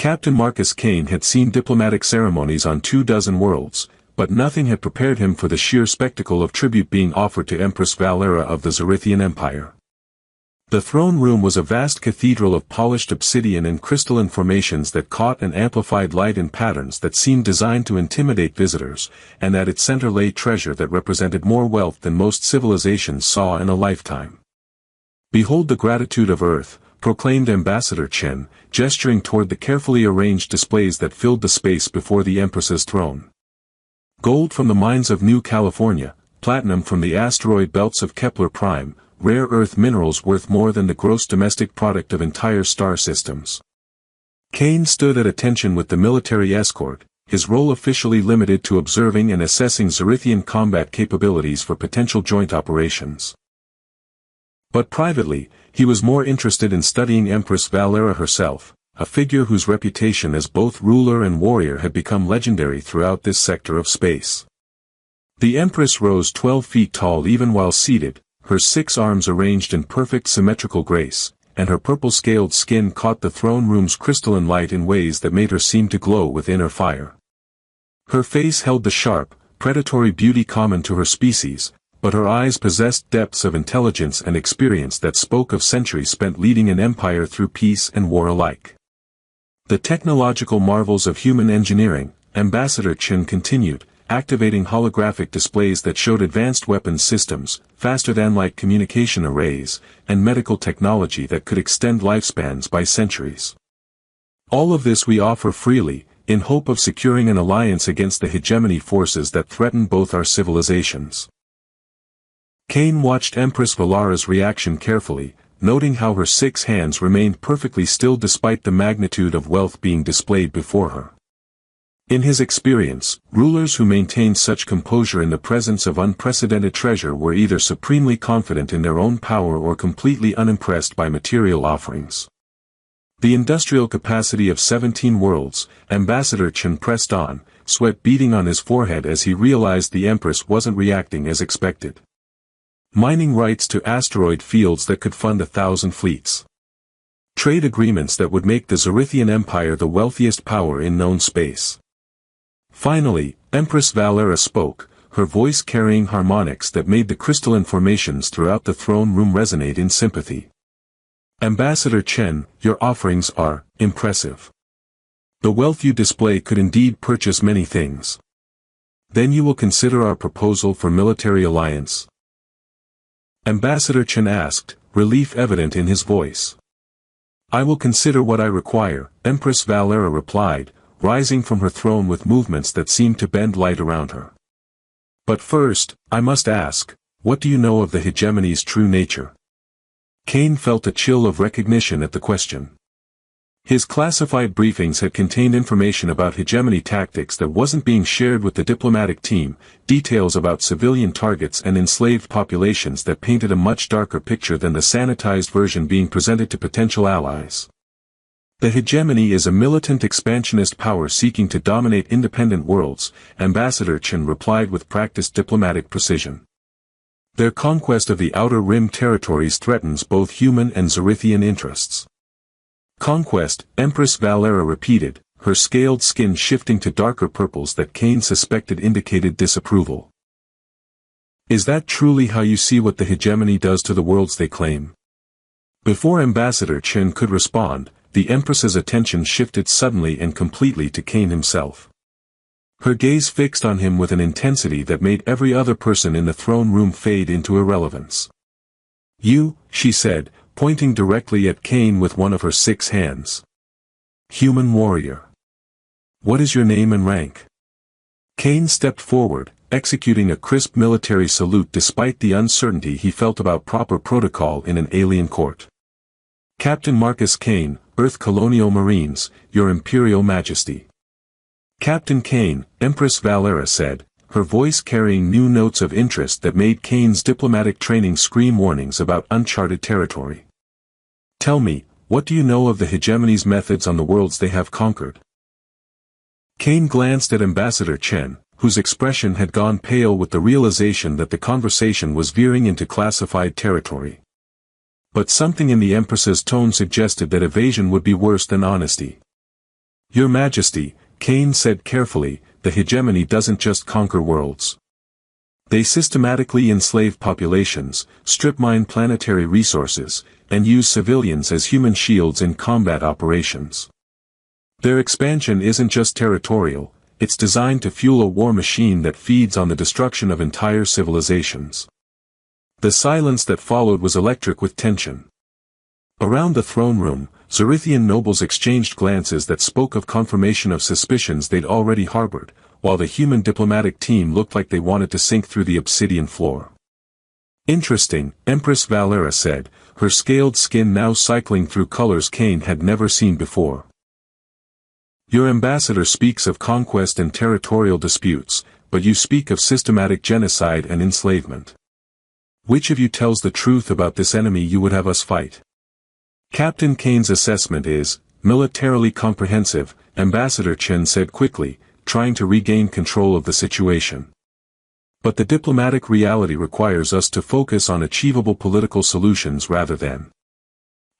Captain Marcus Kane had seen diplomatic ceremonies on 24 worlds, but nothing had prepared him for the sheer spectacle of tribute being offered to Empress Valera of the Zerithian Empire. The throne room was a vast cathedral of polished obsidian and crystalline formations that caught and amplified light in patterns that seemed designed to intimidate visitors, and at its center lay treasure that represented more wealth than most civilizations saw in a lifetime. "Behold the gratitude of Earth," proclaimed Ambassador Chen, gesturing toward the carefully arranged displays that filled the space before the Empress's throne. Gold from the mines of New California, platinum from the asteroid belts of Kepler Prime, rare earth minerals worth more than the gross domestic product of entire star systems. Kane stood at attention with the military escort, his role officially limited to observing and assessing Zerithian combat capabilities for potential joint operations. But privately, he was more interested in studying Empress Valera herself, a figure whose reputation as both ruler and warrior had become legendary throughout this sector of space. The Empress rose 12 feet tall even while seated, her 6 arms arranged in perfect symmetrical grace, and her purple-scaled skin caught the throne room's crystalline light in ways that made her seem to glow with inner fire. Her face held the sharp, predatory beauty common to her species, but her eyes possessed depths of intelligence and experience that spoke of centuries spent leading an empire through peace and war alike. The technological marvels of human engineering, Ambassador Chen continued, activating holographic displays that showed advanced weapons systems, faster-than-light communication arrays, and medical technology that could extend lifespans by centuries. All of this we offer freely, in hope of securing an alliance against the hegemony forces that threaten both our civilizations. Kane watched Empress Valera's reaction carefully, noting how her 6 hands remained perfectly still despite the magnitude of wealth being displayed before her. In his experience, rulers who maintained such composure in the presence of unprecedented treasure were either supremely confident in their own power or completely unimpressed by material offerings. The industrial capacity of 17 worlds, Ambassador Chen pressed on, sweat beading on his forehead as he realized the Empress wasn't reacting as expected. Mining rights to asteroid fields that could fund 1,000 fleets. Trade agreements that would make the Zerithian Empire the wealthiest power in known space. Finally, Empress Valera spoke, her voice carrying harmonics that made the crystalline formations throughout the throne room resonate in sympathy. "Ambassador Chen, your offerings are impressive. The wealth you display could indeed purchase many things. Then you will consider our proposal for military alliance?" Ambassador Chen asked, relief evident in his voice. "I will consider what I require," Empress Valera replied, rising from her throne with movements that seemed to bend light around her. "But first, I must ask, what do you know of the hegemony's true nature?" Kane felt a chill of recognition at the question. His classified briefings had contained information about hegemony tactics that wasn't being shared with the diplomatic team, details about civilian targets and enslaved populations that painted a much darker picture than the sanitized version being presented to potential allies. The hegemony is a militant expansionist power seeking to dominate independent worlds, Ambassador Chen replied with practiced diplomatic precision. Their conquest of the Outer Rim territories threatens both human and Zerithian interests. Conquest, Empress Valera repeated, her scaled skin shifting to darker purples that Kane suspected indicated disapproval. "Is that truly how you see what the hegemony does to the worlds they claim?" Before Ambassador Chen could respond, the Empress's attention shifted suddenly and completely to Kane himself. Her gaze fixed on him with an intensity that made every other person in the throne room fade into irrelevance. "You," she said, pointing directly at Kane with one of her 6 hands. "Human warrior. What is your name and rank?" Kane stepped forward, executing a crisp military salute despite the uncertainty he felt about proper protocol in an alien court. "Captain Marcus Kane, Earth Colonial Marines, Your Imperial Majesty." "Captain Kane," Empress Valera said, her voice carrying new notes of interest that made Kane's diplomatic training scream warnings about uncharted territory. "Tell me, what do you know of the hegemony's methods on the worlds they have conquered?" Kane glanced at Ambassador Chen, whose expression had gone pale with the realization that the conversation was veering into classified territory. But something in the Empress's tone suggested that evasion would be worse than honesty. Your Majesty, Kane said carefully, the hegemony doesn't just conquer worlds. They systematically enslave populations, strip mine planetary resources, and use civilians as human shields in combat operations. Their expansion isn't just territorial, it's designed to fuel a war machine that feeds on the destruction of entire civilizations. The silence that followed was electric with tension. Around the throne room, Zerithian nobles exchanged glances that spoke of confirmation of suspicions they'd already harbored, while the human diplomatic team looked like they wanted to sink through the obsidian floor. Interesting, Empress Valera said, her scaled skin now cycling through colors Kane had never seen before. Your ambassador speaks of conquest and territorial disputes, but you speak of systematic genocide and enslavement. Which of you tells the truth about this enemy you would have us fight? Captain Kane's assessment is militarily comprehensive, Ambassador Chen said quickly, trying to regain control of the situation. But the diplomatic reality requires us to focus on achievable political solutions rather than.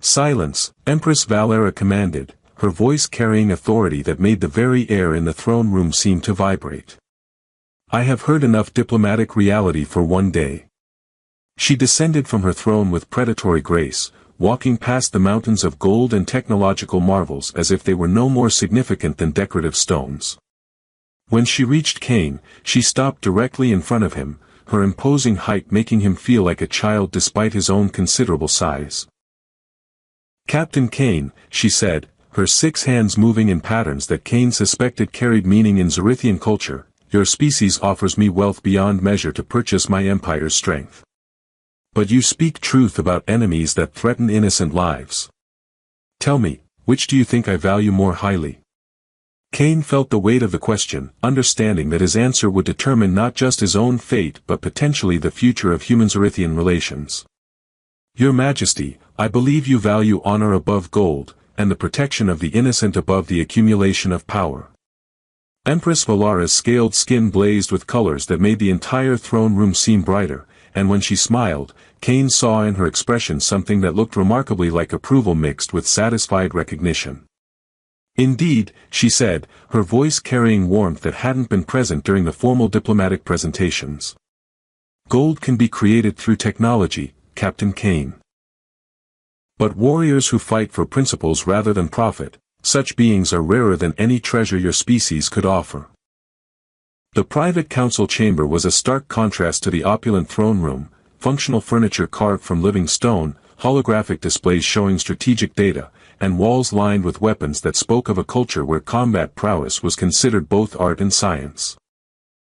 Silence, Empress Valera commanded, her voice carrying authority that made the very air in the throne room seem to vibrate. I have heard enough diplomatic reality for one day. She descended from her throne with predatory grace, walking past the mountains of gold and technological marvels as if they were no more significant than decorative stones. When she reached Kane, she stopped directly in front of him, her imposing height making him feel like a child despite his own considerable size. Captain Kane, she said, her 6 hands moving in patterns that Kane suspected carried meaning in Zerithian culture, your species offers me wealth beyond measure to purchase my empire's strength. But you speak truth about enemies that threaten innocent lives. Tell me, which do you think I value more highly? Kane felt the weight of the question, understanding that his answer would determine not just his own fate but potentially the future of human-Zerithian relations. Your Majesty, I believe you value honor above gold, and the protection of the innocent above the accumulation of power. Empress Valera's scaled skin blazed with colors that made the entire throne room seem brighter, and when she smiled, Kane saw in her expression something that looked remarkably like approval mixed with satisfied recognition. Indeed, she said, her voice carrying warmth that hadn't been present during the formal diplomatic presentations. Gold can be created through technology, Captain Kane. But warriors who fight for principles rather than profit, such beings are rarer than any treasure your species could offer. The private council chamber was a stark contrast to the opulent throne room, functional furniture carved from living stone, holographic displays showing strategic data, and walls lined with weapons that spoke of a culture where combat prowess was considered both art and science.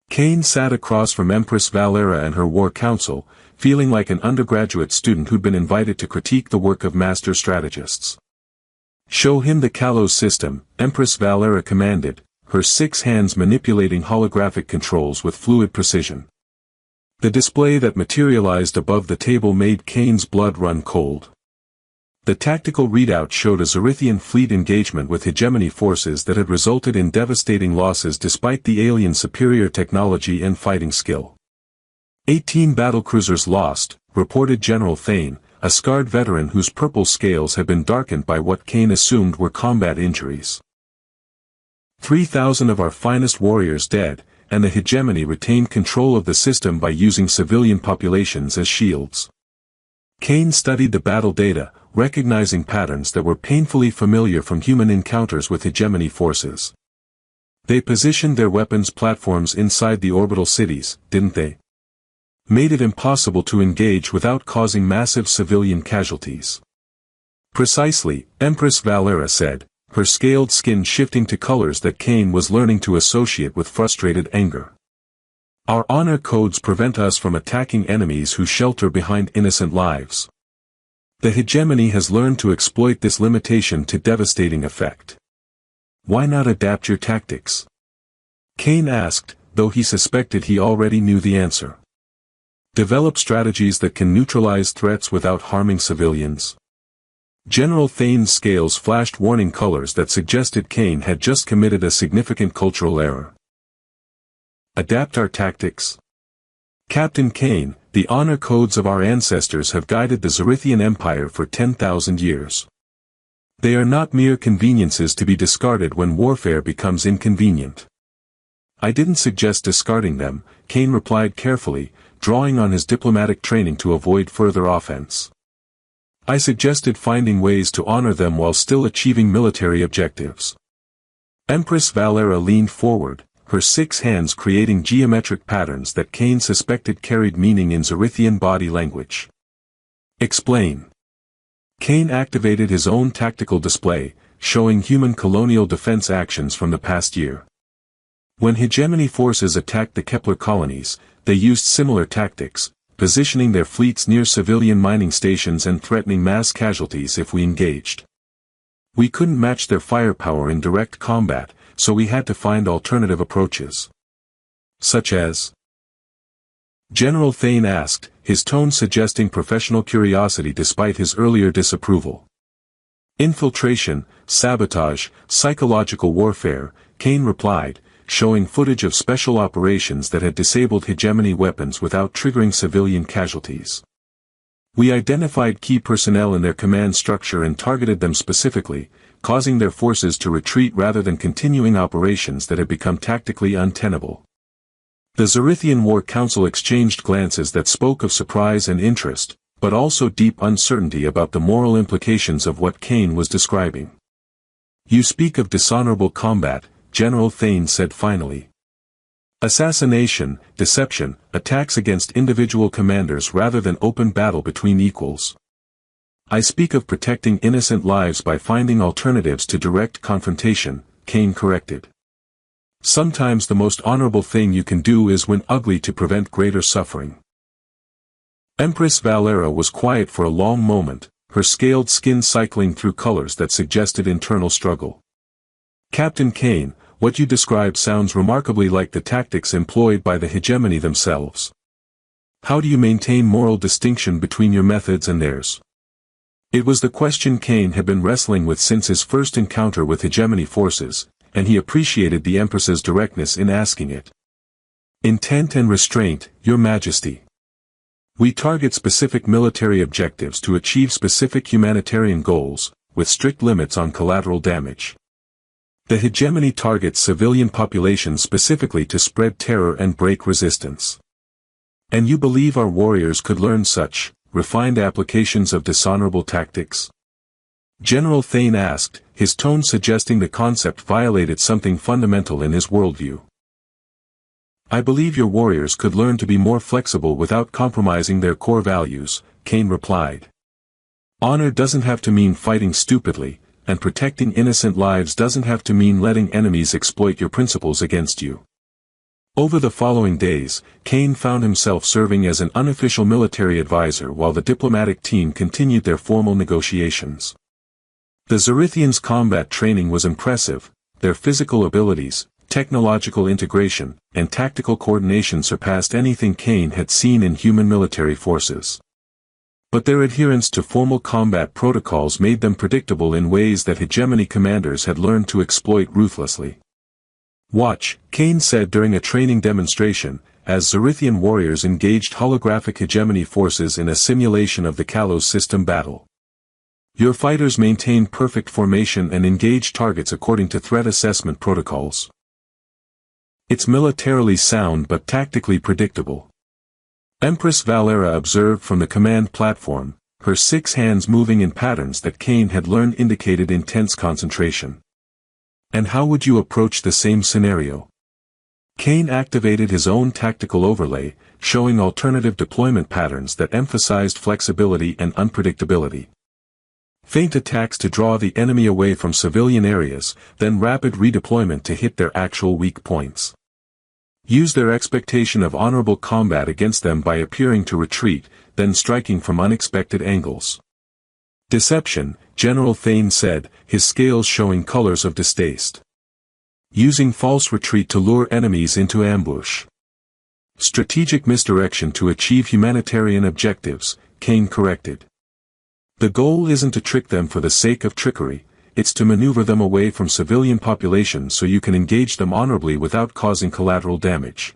Kane sat across from Empress Valera and her war council, feeling like an undergraduate student who'd been invited to critique the work of master strategists. Show him the Kalos system, Empress Valera commanded, her 6 hands manipulating holographic controls with fluid precision. The display that materialized above the table made Kane's blood run cold. The tactical readout showed a Zerithian fleet engagement with hegemony forces that had resulted in devastating losses despite the alien superior technology and fighting skill. 18 battlecruisers lost, reported General Thane, a scarred veteran whose purple scales had been darkened by what Kane assumed were combat injuries. 3,000 of our finest warriors dead, and the hegemony retained control of the system by using civilian populations as shields. Kane studied the battle data, recognizing patterns that were painfully familiar from human encounters with hegemony forces. They positioned their weapons platforms inside the orbital cities, didn't they? Made it impossible to engage without causing massive civilian casualties. Precisely, Empress Valera said, her scaled skin shifting to colors that Kane was learning to associate with frustrated anger. Our honor codes prevent us from attacking enemies who shelter behind innocent lives. The hegemony has learned to exploit this limitation to devastating effect. Why not adapt your tactics? Kane asked, though he suspected he already knew the answer. Develop strategies that can neutralize threats without harming civilians. General Thane's scales flashed warning colors that suggested Kane had just committed a significant cultural error. Adapt our tactics? Captain Kane, the honor codes of our ancestors have guided the Zerithian Empire for 10,000 years. They are not mere conveniences to be discarded when warfare becomes inconvenient. I didn't suggest discarding them, Kane replied carefully, drawing on his diplomatic training to avoid further offense. I suggested finding ways to honor them while still achieving military objectives. Empress Valera leaned forward, her 6 hands creating geometric patterns that Kane suspected carried meaning in Zarithian body language. Explain. Kane activated his own tactical display, showing human colonial defense actions from the past year. When hegemony forces attacked the Kepler colonies, they used similar tactics, positioning their fleets near civilian mining stations and threatening mass casualties if we engaged. We couldn't match their firepower in direct combat, so we had to find alternative approaches. Such as? General Thane asked, his tone suggesting professional curiosity despite his earlier disapproval. Infiltration, sabotage, psychological warfare, Kane replied, showing footage of special operations that had disabled hegemony weapons without triggering civilian casualties. We identified key personnel in their command structure and targeted them specifically, causing their forces to retreat rather than continuing operations that had become tactically untenable. The Zarithian War Council exchanged glances that spoke of surprise and interest, but also deep uncertainty about the moral implications of what Kane was describing. You speak of dishonorable combat, General Thane said finally. Assassination, deception, attacks against individual commanders rather than open battle between equals. I speak of protecting innocent lives by finding alternatives to direct confrontation, Kane corrected. Sometimes the most honorable thing you can do is win ugly to prevent greater suffering. Empress Valera was quiet for a long moment, her scaled skin cycling through colors that suggested internal struggle. Captain Kane, what you describe sounds remarkably like the tactics employed by the hegemony themselves. How do you maintain moral distinction between your methods and theirs? It was the question Kane had been wrestling with since his first encounter with hegemony forces, and he appreciated the Empress's directness in asking it. Intent and restraint, Your Majesty. We target specific military objectives to achieve specific humanitarian goals, with strict limits on collateral damage. The hegemony targets civilian populations specifically to spread terror and break resistance. And you believe our warriors could learn such refined applications of dishonorable tactics? General Thane asked, his tone suggesting the concept violated something fundamental in his worldview. I believe your warriors could learn to be more flexible without compromising their core values, Kane replied. Honor doesn't have to mean fighting stupidly, and protecting innocent lives doesn't have to mean letting enemies exploit your principles against you. Over the following days, Kane found himself serving as an unofficial military advisor while the diplomatic team continued their formal negotiations. The Zarithians' combat training was impressive, their physical abilities, technological integration, and tactical coordination surpassed anything Kane had seen in human military forces. But their adherence to formal combat protocols made them predictable in ways that hegemony commanders had learned to exploit ruthlessly. Watch, Kane said during a training demonstration, as Zarithian warriors engaged holographic hegemony forces in a simulation of the Kalos system battle. Your fighters maintain perfect formation and engage targets according to threat assessment protocols. It's militarily sound but tactically predictable. Empress Valera observed from the command platform, her 6 hands moving in patterns that Kane had learned indicated intense concentration. And how would you approach the same scenario? Kane activated his own tactical overlay, showing alternative deployment patterns that emphasized flexibility and unpredictability. Feint attacks to draw the enemy away from civilian areas, then rapid redeployment to hit their actual weak points. Use their expectation of honorable combat against them by appearing to retreat, then striking from unexpected angles. Deception, General Thane said, his scales showing colors of distaste. Using false retreat to lure enemies into ambush. Strategic misdirection to achieve humanitarian objectives, Kane corrected. The goal isn't to trick them for the sake of trickery, it's to maneuver them away from civilian populations so you can engage them honorably without causing collateral damage.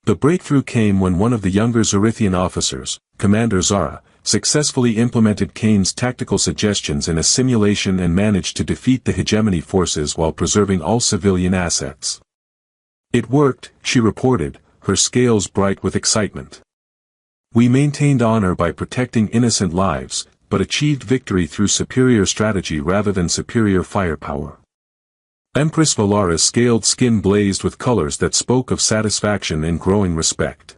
The breakthrough came when one of the younger Zarithian officers, Commander Zara, successfully implemented Kane's tactical suggestions in a simulation and managed to defeat the hegemony forces while preserving all civilian assets. "It worked," she reported, her scales bright with excitement. "We maintained honor by protecting innocent lives, but achieved victory through superior strategy rather than superior firepower." Empress Valara's scaled skin blazed with colors that spoke of satisfaction and growing respect.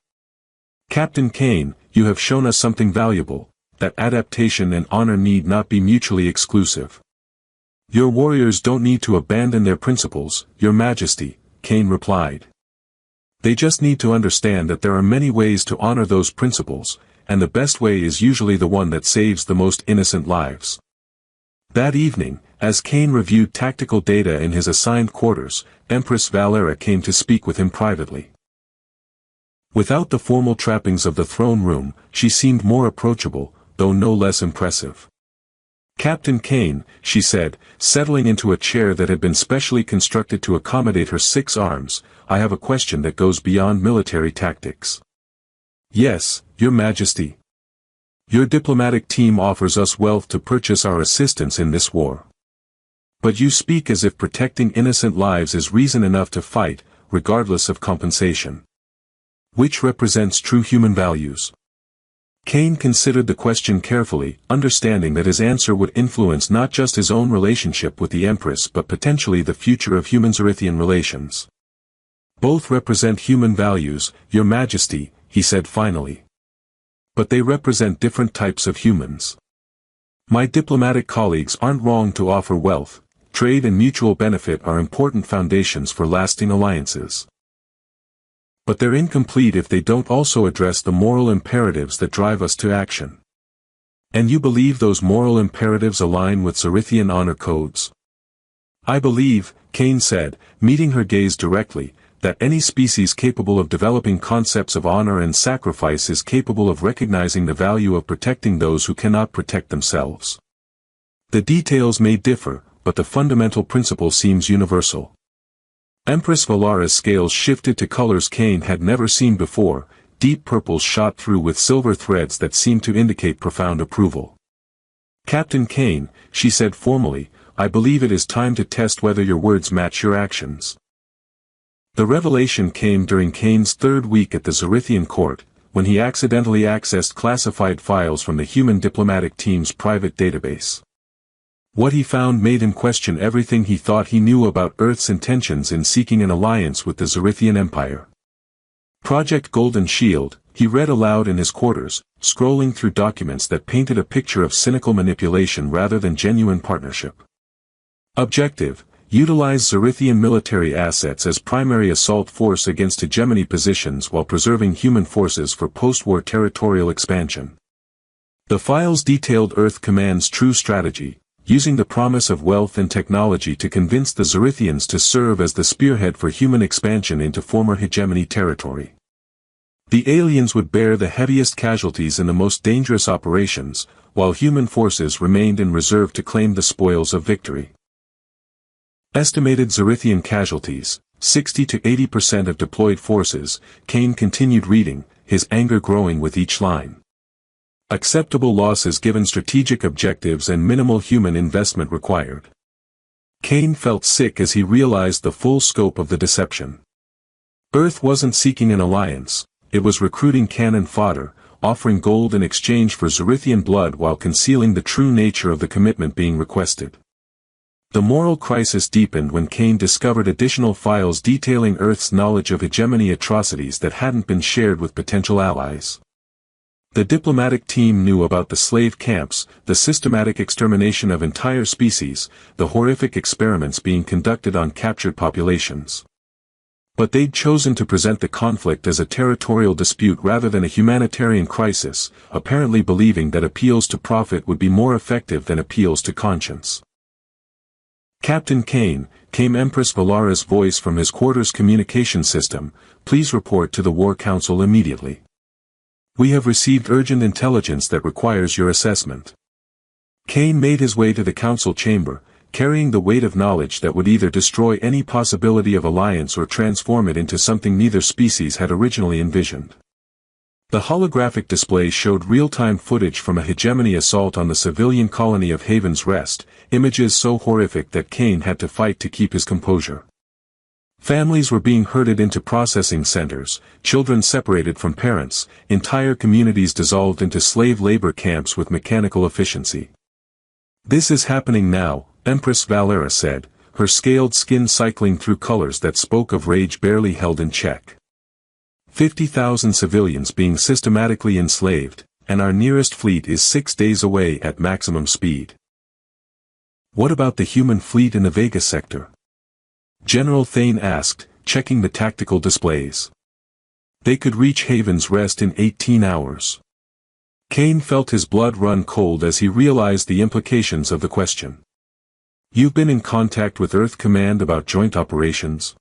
"Captain Kane, you have shown us something valuable, that adaptation and honor need not be mutually exclusive. Your warriors don't need to abandon their principles, Your Majesty," Kane replied. "They just need to understand that there are many ways to honor those principles, and the best way is usually the one that saves the most innocent lives." That evening, as Kane reviewed tactical data in his assigned quarters, Empress Valera came to speak with him privately. Without the formal trappings of the throne room, she seemed more approachable, though no less impressive. "Captain Kane," she said, settling into a chair that had been specially constructed to accommodate her 6 arms, "I have a question that goes beyond military tactics." "Yes, Your Majesty. Your diplomatic team offers us wealth to purchase our assistance in this war. But you speak as if protecting innocent lives is reason enough to fight, regardless of compensation. Which represents true human values?" Kane considered the question carefully, understanding that his answer would influence not just his own relationship with the Empress but potentially the future of human-Zerithian relations. "Both represent human values, Your Majesty," he said finally. "But they represent different types of humans. My diplomatic colleagues aren't wrong to offer wealth. Trade and mutual benefit are important foundations for lasting alliances. But they're incomplete if they don't also address the moral imperatives that drive us to action. And you believe those moral imperatives align with Zerithian honor codes?" "I believe," Kane said, meeting her gaze directly, "that any species capable of developing concepts of honor and sacrifice is capable of recognizing the value of protecting those who cannot protect themselves. The details may differ, but the fundamental principle seems universal." Empress Valara's scales shifted to colors Kane had never seen before, deep purples shot through with silver threads that seemed to indicate profound approval. "Captain Kane," she said formally, "I believe it is time to test whether your words match your actions." The revelation came during Kane's 3rd week at the Zerithian court, when he accidentally accessed classified files from the human diplomatic team's private database. What he found made him question everything he thought he knew about Earth's intentions in seeking an alliance with the Zerithian Empire. "Project Golden Shield," he read aloud in his quarters, scrolling through documents that painted a picture of cynical manipulation rather than genuine partnership. "Objective: utilize Zerithian military assets as primary assault force against hegemony positions while preserving human forces for post-war territorial expansion." The files detailed Earth Command's true strategy, using the promise of wealth and technology to convince the Zerithians to serve as the spearhead for human expansion into former hegemony territory. The aliens would bear the heaviest casualties in the most dangerous operations, while human forces remained in reserve to claim the spoils of victory. Estimated Zerithian casualties, 60 to 80% of deployed forces, Kane continued reading, his anger growing with each line. Acceptable losses given strategic objectives and minimal human investment required. Kane felt sick as he realized the full scope of the deception. Earth wasn't seeking an alliance, it was recruiting cannon fodder, offering gold in exchange for Zerithian blood while concealing the true nature of the commitment being requested. The moral crisis deepened when Kane discovered additional files detailing Earth's knowledge of hegemony atrocities that hadn't been shared with potential allies. The diplomatic team knew about the slave camps, the systematic extermination of entire species, the horrific experiments being conducted on captured populations. But they'd chosen to present the conflict as a territorial dispute rather than a humanitarian crisis, apparently believing that appeals to profit would be more effective than appeals to conscience. "Captain Kane," came Empress Valara's voice from his quarters communication system, "please report to the War Council immediately. We have received urgent intelligence that requires your assessment." Kane made his way to the council chamber, carrying the weight of knowledge that would either destroy any possibility of alliance or transform it into something neither species had originally envisioned. The holographic display showed real-time footage from a hegemony assault on the civilian colony of Haven's Rest, images so horrific that Kane had to fight to keep his composure. Families were being herded into processing centers, children separated from parents, entire communities dissolved into slave labor camps with mechanical efficiency. "This is happening now," Empress Valera said, her scaled skin cycling through colors that spoke of rage barely held in check. 50,000 civilians being systematically enslaved, and our nearest fleet is 6 days away at maximum speed. What about the human fleet in the Vega sector? General Thane asked, checking the tactical displays. They could reach Haven's Rest in 18 hours. Kane felt his blood run cold as he realized the implications of the question. "You've been in contact with Earth Command about joint operations?"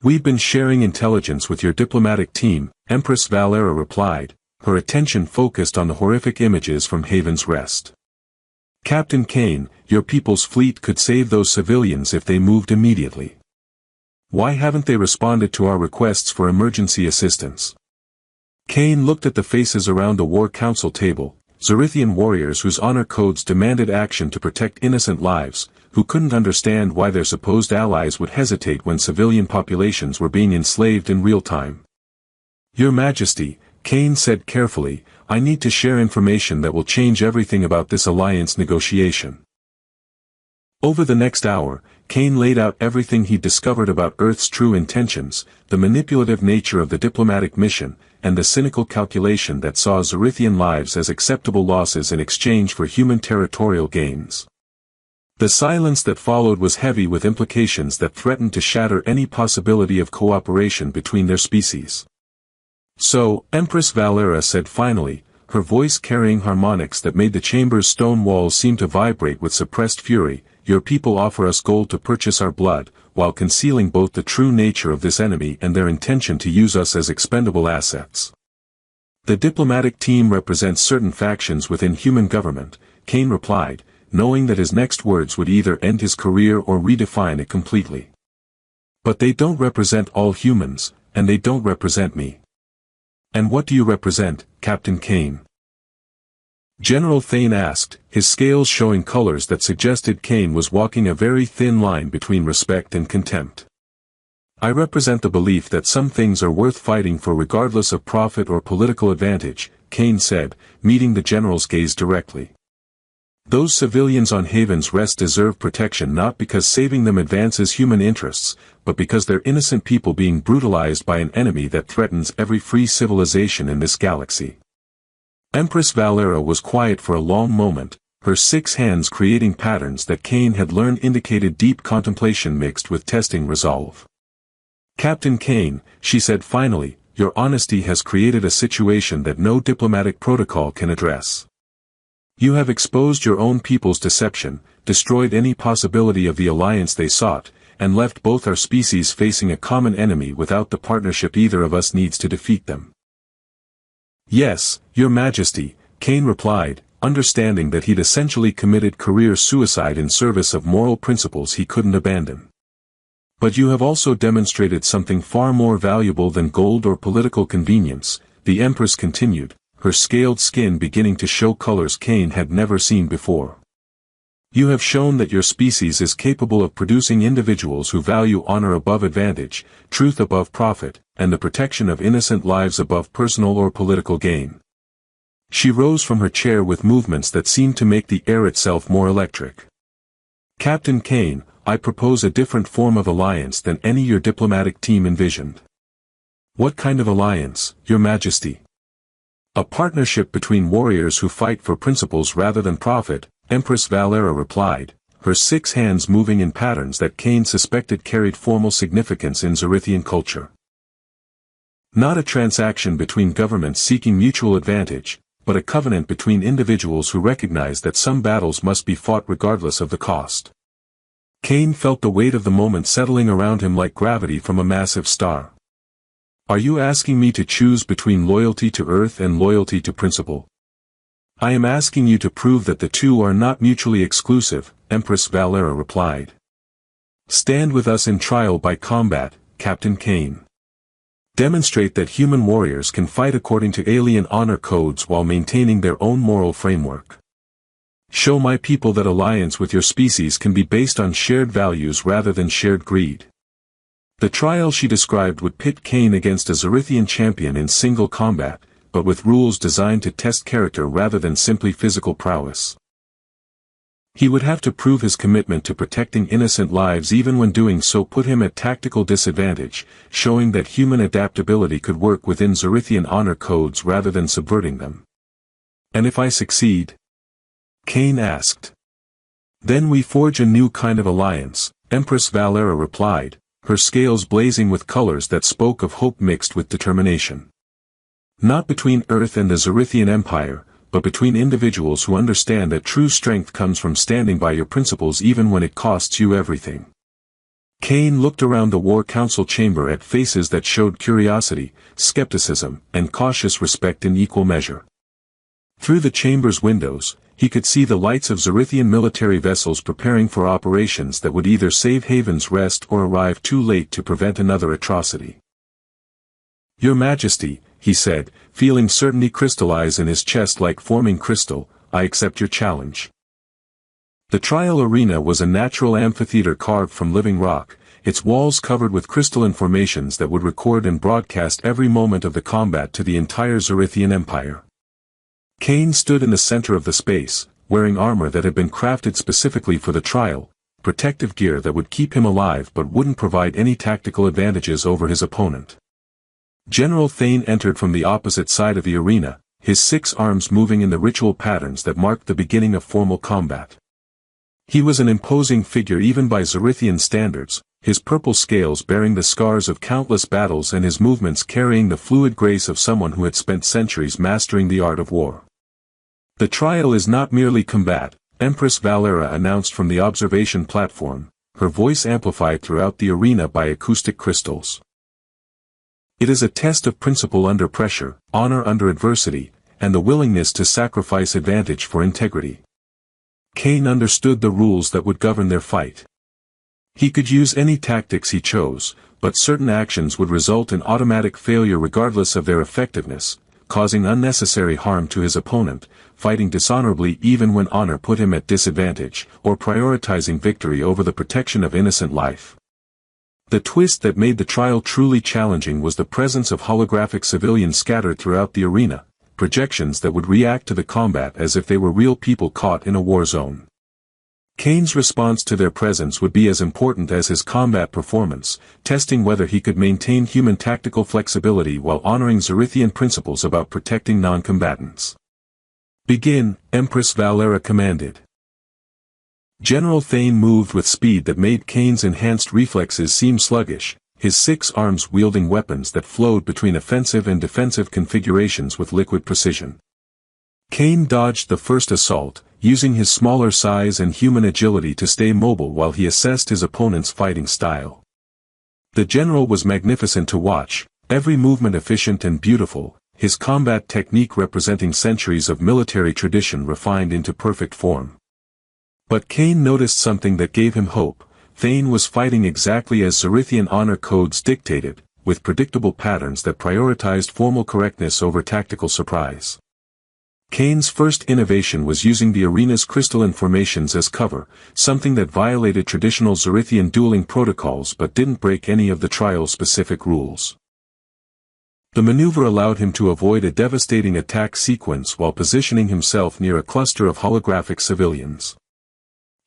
"We've been sharing intelligence with your diplomatic team," Empress Valera replied, her attention focused on the horrific images from Haven's Rest. "Captain Kane, your people's fleet could save those civilians if they moved immediately. Why haven't they responded to our requests for emergency assistance?" Kane looked at the faces around the War Council table, Zarithian warriors whose honor codes demanded action to protect innocent lives, who couldn't understand why their supposed allies would hesitate when civilian populations were being enslaved in real time. "Your Majesty," Kane said carefully, "I need to share information that will change everything about this alliance negotiation." Over the next hour, Kane laid out everything he'd discovered about Earth's true intentions, the manipulative nature of the diplomatic mission, and the cynical calculation that saw Zarithian lives as acceptable losses in exchange for human territorial gains. The silence that followed was heavy with implications that threatened to shatter any possibility of cooperation between their species. "So," Empress Valera said finally, her voice carrying harmonics that made the chamber's stone walls seem to vibrate with suppressed fury, "your people offer us gold to purchase our blood, while concealing both the true nature of this enemy and their intention to use us as expendable assets." "The diplomatic team represents certain factions within human government," Kane replied, knowing that his next words would either end his career or redefine it completely. "But they don't represent all humans, and they don't represent me." "And what do you represent, Captain Kane?" General Thane asked, his scales showing colors that suggested Kane was walking a very thin line between respect and contempt. "I represent the belief that some things are worth fighting for regardless of profit or political advantage," Kane said, meeting the general's gaze directly. "Those civilians on Haven's Rest deserve protection not because saving them advances human interests, but because they're innocent people being brutalized by an enemy that threatens every free civilization in this galaxy." Empress Valera was quiet for a long moment, her 6 hands creating patterns that Kane had learned indicated deep contemplation mixed with testing resolve. "Captain Kane," she said finally, "your honesty has created a situation that no diplomatic protocol can address. You have exposed your own people's deception, destroyed any possibility of the alliance they sought, and left both our species facing a common enemy without the partnership either of us needs to defeat them." "Yes, Your Majesty," Kane replied, understanding that he'd essentially committed career suicide in service of moral principles he couldn't abandon. "But you have also demonstrated something far more valuable than gold or political convenience," the Empress continued, her scaled skin beginning to show colors Kane had never seen before. "You have shown that your species is capable of producing individuals who value honor above advantage, truth above profit, and the protection of innocent lives above personal or political gain." She rose from her chair with movements that seemed to make the air itself more electric. "Captain Kane, I propose a different form of alliance than any your diplomatic team envisioned." "What kind of alliance, Your Majesty?" "A partnership between warriors who fight for principles rather than profit," Empress Valera replied, her 6 hands moving in patterns that Kane suspected carried formal significance in Zarithian culture. "Not a transaction between governments seeking mutual advantage, but a covenant between individuals who recognize that some battles must be fought regardless of the cost." Kane felt the weight of the moment settling around him like gravity from a massive star. "Are you asking me to choose between loyalty to Earth and loyalty to principle?" "I am asking you to prove that the two are not mutually exclusive," Empress Valera replied. "Stand with us in trial by combat, Captain Kane." Demonstrate that human warriors can fight according to alien honor codes while maintaining their own moral framework. Show my people that alliance with your species can be based on shared values rather than shared greed. The trial she described would pit Cain against a Zorithian champion in single combat, but with rules designed to test character rather than simply physical prowess. He would have to prove his commitment to protecting innocent lives even when doing so put him at tactical disadvantage, showing that human adaptability could work within Zorithian honor codes rather than subverting them. And if I succeed? Cain asked. Then we forge a new kind of alliance, Empress Valera replied, her scales blazing with colors that spoke of hope mixed with determination. Not between Earth and the Zorithian Empire, but between individuals who understand that true strength comes from standing by your principles even when it costs you everything. Cain looked around the War Council chamber at faces that showed curiosity, skepticism, and cautious respect in equal measure. Through the chamber's windows, he could see the lights of Zorithian military vessels preparing for operations that would either save Haven's Rest or arrive too late to prevent another atrocity. Your Majesty, he said, feeling certainty crystallize in his chest like forming crystal, I accept your challenge. The trial arena was a natural amphitheater carved from living rock, its walls covered with crystalline formations that would record and broadcast every moment of the combat to the entire Zorithian Empire. Cain stood in the center of the space, wearing armor that had been crafted specifically for the trial, protective gear that would keep him alive but wouldn't provide any tactical advantages over his opponent. General Thane entered from the opposite side of the arena, his 6 arms moving in the ritual patterns that marked the beginning of formal combat. He was an imposing figure even by Zorithian standards, his purple scales bearing the scars of countless battles and his movements carrying the fluid grace of someone who had spent centuries mastering the art of war. The trial is not merely combat, Empress Valera announced from the observation platform, her voice amplified throughout the arena by acoustic crystals. It is a test of principle under pressure, honor under adversity, and the willingness to sacrifice advantage for integrity. Cain understood the rules that would govern their fight. He could use any tactics he chose, but certain actions would result in automatic failure regardless of their effectiveness, causing unnecessary harm to his opponent, fighting dishonorably even when honor put him at disadvantage, or prioritizing victory over the protection of innocent life. The twist that made the trial truly challenging was the presence of holographic civilians scattered throughout the arena, projections that would react to the combat as if they were real people caught in a war zone. Cain's response to their presence would be as important as his combat performance, testing whether he could maintain human tactical flexibility while honoring Zorithian principles about protecting non-combatants. Begin, Empress Valera commanded. General Thane moved with speed that made Cain's enhanced reflexes seem sluggish, his 6 arms wielding weapons that flowed between offensive and defensive configurations with liquid precision. Cain dodged the first assault, using his smaller size and human agility to stay mobile while he assessed his opponent's fighting style. The general was magnificent to watch, every movement efficient and beautiful, his combat technique representing centuries of military tradition refined into perfect form. But Cain noticed something that gave him hope. Thane was fighting exactly as Zorithian honor codes dictated, with predictable patterns that prioritized formal correctness over tactical surprise. Cain's first innovation was using the arena's crystalline formations as cover, something that violated traditional Zorithian dueling protocols but didn't break any of the trial-specific rules. The maneuver allowed him to avoid a devastating attack sequence while positioning himself near a cluster of holographic civilians.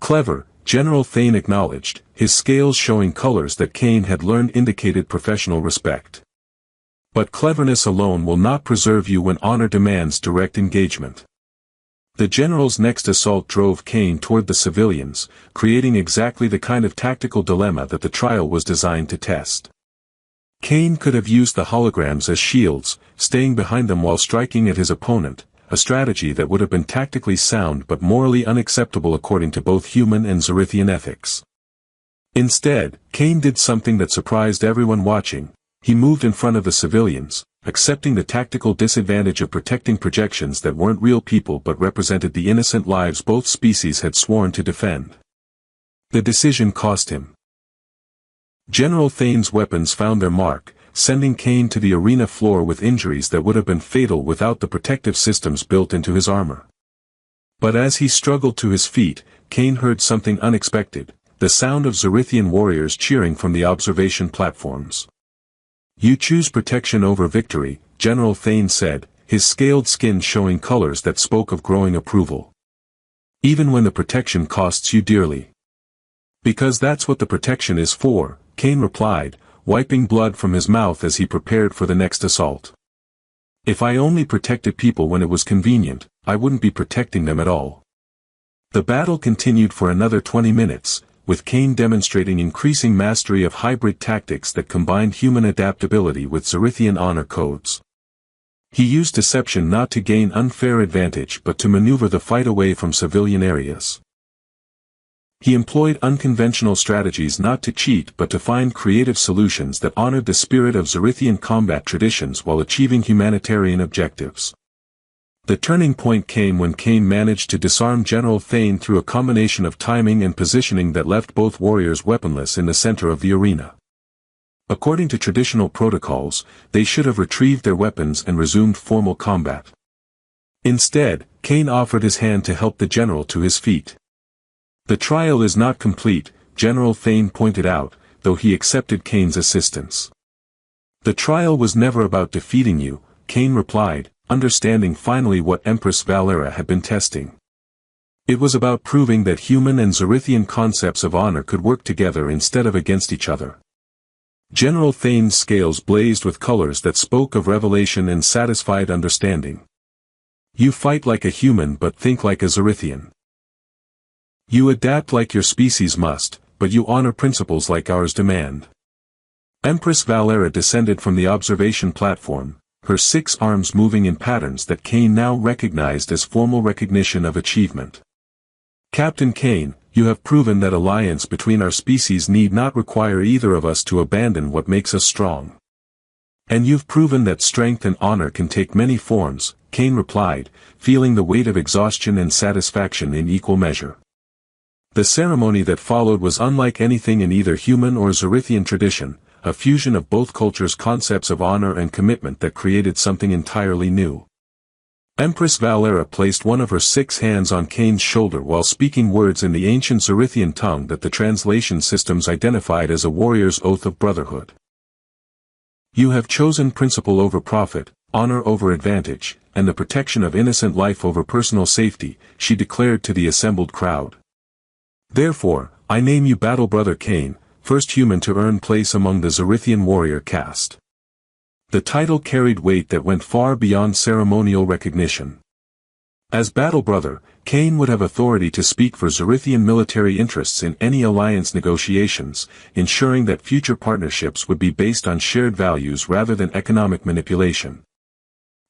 Clever, General Thane acknowledged, his scales showing colors that Cain had learned indicated professional respect. But cleverness alone will not preserve you when honor demands direct engagement. The general's next assault drove Cain toward the civilians, creating exactly the kind of tactical dilemma that the trial was designed to test. Cain could have used the holograms as shields, staying behind them while striking at his opponent, a strategy that would have been tactically sound but morally unacceptable according to both human and Zorithian ethics. Instead, Cain did something that surprised everyone watching. He moved in front of the civilians, accepting the tactical disadvantage of protecting projections that weren't real people but represented the innocent lives both species had sworn to defend. The decision cost him. General Thane's weapons found their mark, sending Kane to the arena floor with injuries that would have been fatal without the protective systems built into his armor. But as he struggled to his feet, Kane heard something unexpected, the sound of Zerithian warriors cheering from the observation platforms. "You choose protection over victory," General Thane said, his scaled skin showing colors that spoke of growing approval. "Even when the protection costs you dearly." "Because that's what the protection is for," Kane replied, wiping blood from his mouth as he prepared for the next assault. "If I only protected people when it was convenient, I wouldn't be protecting them at all." The battle continued for another 20 minutes, with Kane demonstrating increasing mastery of hybrid tactics that combined human adaptability with Zerithian honor codes. He used deception not to gain unfair advantage but to maneuver the fight away from civilian areas. He employed unconventional strategies not to cheat but to find creative solutions that honored the spirit of Zerithian combat traditions while achieving humanitarian objectives. The turning point came when Kane managed to disarm General Thane through a combination of timing and positioning that left both warriors weaponless in the center of the arena. According to traditional protocols, they should have retrieved their weapons and resumed formal combat. Instead, Kane offered his hand to help the general to his feet. "The trial is not complete," General Thane pointed out, though he accepted Kane's assistance. "The trial was never about defeating you," Kane replied, understanding finally what Empress Valera had been testing. "It was about proving that human and Zerithian concepts of honor could work together instead of against each other." General Thane's scales blazed with colors that spoke of revelation and satisfied understanding. "You fight like a human but think like a Zerithian. You adapt like your species must, but you honor principles like ours demand." Empress Valera descended from the observation platform, her 6 arms moving in patterns that Kane now recognized as formal recognition of achievement. "Captain Kane, you have proven that alliance between our species need not require either of us to abandon what makes us strong. And you've proven that strength and honor can take many forms," Kane replied, feeling the weight of exhaustion and satisfaction in equal measure. The ceremony that followed was unlike anything in either human or Zerithian tradition, a fusion of both cultures' concepts of honor and commitment that created something entirely new. Empress Valera placed one of her 6 hands on Kane's shoulder while speaking words in the ancient Zerithian tongue that the translation systems identified as a warrior's oath of brotherhood. "You have chosen principle over profit, honor over advantage, and the protection of innocent life over personal safety," she declared to the assembled crowd. "Therefore, I name you Battle Brother Kane, first human to earn place among the Zerithian warrior caste." The title carried weight that went far beyond ceremonial recognition. As Battle Brother, Kane would have authority to speak for Zerithian military interests in any alliance negotiations, ensuring that future partnerships would be based on shared values rather than economic manipulation.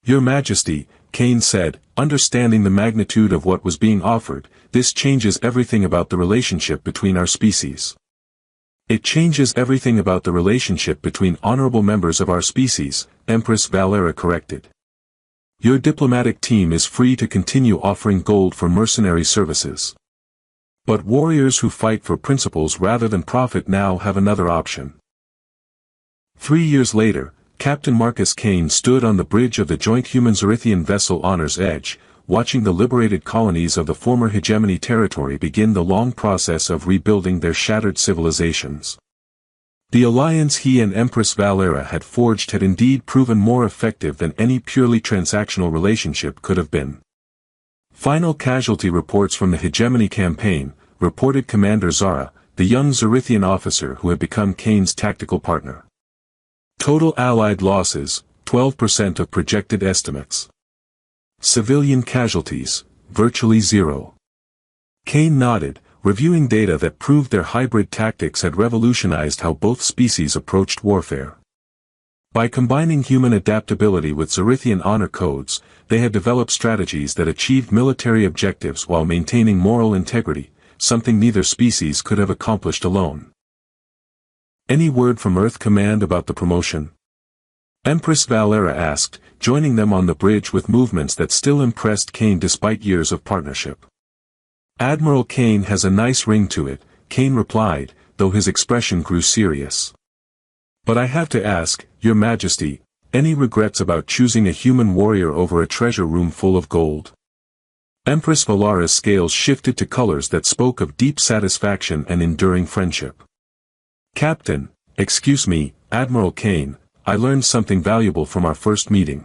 "Your Majesty," Kane said, understanding the magnitude of what was being offered, "this changes everything about the relationship between our species." "It changes everything about the relationship between honorable members of our species," Empress Valera corrected. "Your diplomatic team is free to continue offering gold for mercenary services. But warriors who fight for principles rather than profit now have another option." 3 years later, Captain Marcus Kane stood on the bridge of the joint human-Zerithian vessel Honor's Edge, watching the liberated colonies of the former hegemony territory begin the long process of rebuilding their shattered civilizations. The alliance he and Empress Valera had forged had indeed proven more effective than any purely transactional relationship could have been. Final casualty reports from the hegemony campaign, reported Commander Zara, the young Zerithian officer who had become Kane's tactical partner. Total Allied losses, 12% of projected estimates. Civilian casualties, virtually zero. Kane nodded, reviewing data that proved their hybrid tactics had revolutionized how both species approached warfare. By combining human adaptability with Zerithian honor codes, they had developed strategies that achieved military objectives while maintaining moral integrity, something neither species could have accomplished alone. "Any word from Earth Command about the promotion?" Empress Valera asked, joining them on the bridge with movements that still impressed Kane despite years of partnership. "Admiral Kane has a nice ring to it," Kane replied, though his expression grew serious. But I have to ask, Your Majesty, any regrets about choosing a human warrior over a treasure room full of gold? Empress Valara's scales shifted to colors that spoke of deep satisfaction and enduring friendship. Captain, excuse me, Admiral Kane, I learned something valuable from our first meeting.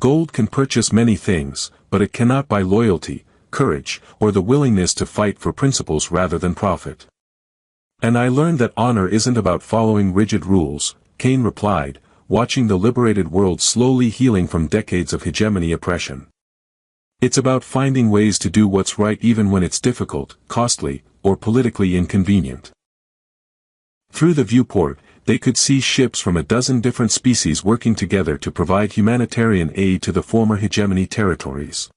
Gold can purchase many things, but it cannot buy loyalty, courage, or the willingness to fight for principles rather than profit. And I learned that honor isn't about following rigid rules, Kane replied, watching the liberated world slowly healing from decades of hegemony oppression. It's about finding ways to do what's right even when it's difficult, costly, or politically inconvenient. Through the viewport, they could see ships from a dozen different species working together to provide humanitarian aid to the former hegemony territories.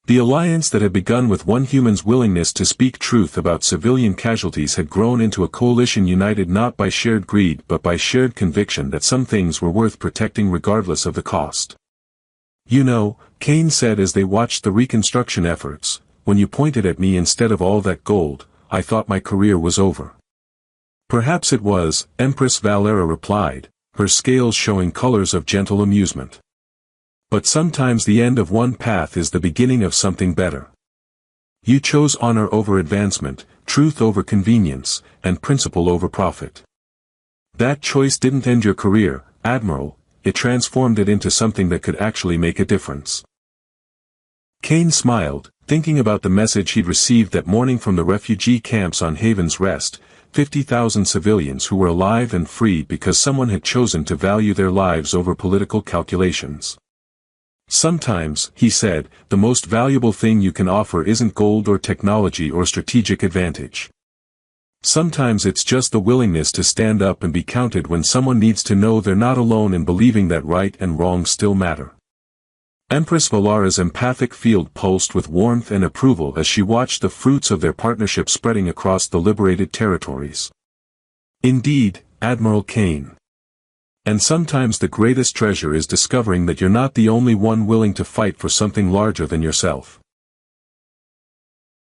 The alliance that had begun with one human's willingness to speak truth about civilian casualties had grown into a coalition united not by shared greed but by shared conviction that some things were worth protecting regardless of the cost. You know, Kane said as they watched the reconstruction efforts, when you pointed at me instead of all that gold, I thought my career was over. Perhaps it was, Empress Valera replied, her scales showing colors of gentle amusement. But sometimes the end of one path is the beginning of something better. You chose honor over advancement, truth over convenience, and principle over profit. That choice didn't end your career, Admiral, it transformed it into something that could actually make a difference. Kane smiled, thinking about the message he'd received that morning from the refugee camps on Haven's Rest, 50,000 civilians who were alive and free because someone had chosen to value their lives over political calculations. Sometimes, he said, the most valuable thing you can offer isn't gold or technology or strategic advantage. Sometimes it's just the willingness to stand up and be counted when someone needs to know they're not alone in believing that right and wrong still matter. Empress Valara's empathic field pulsed with warmth and approval as she watched the fruits of their partnership spreading across the liberated territories. Indeed, Admiral Kane. And sometimes the greatest treasure is discovering that you're not the only one willing to fight for something larger than yourself.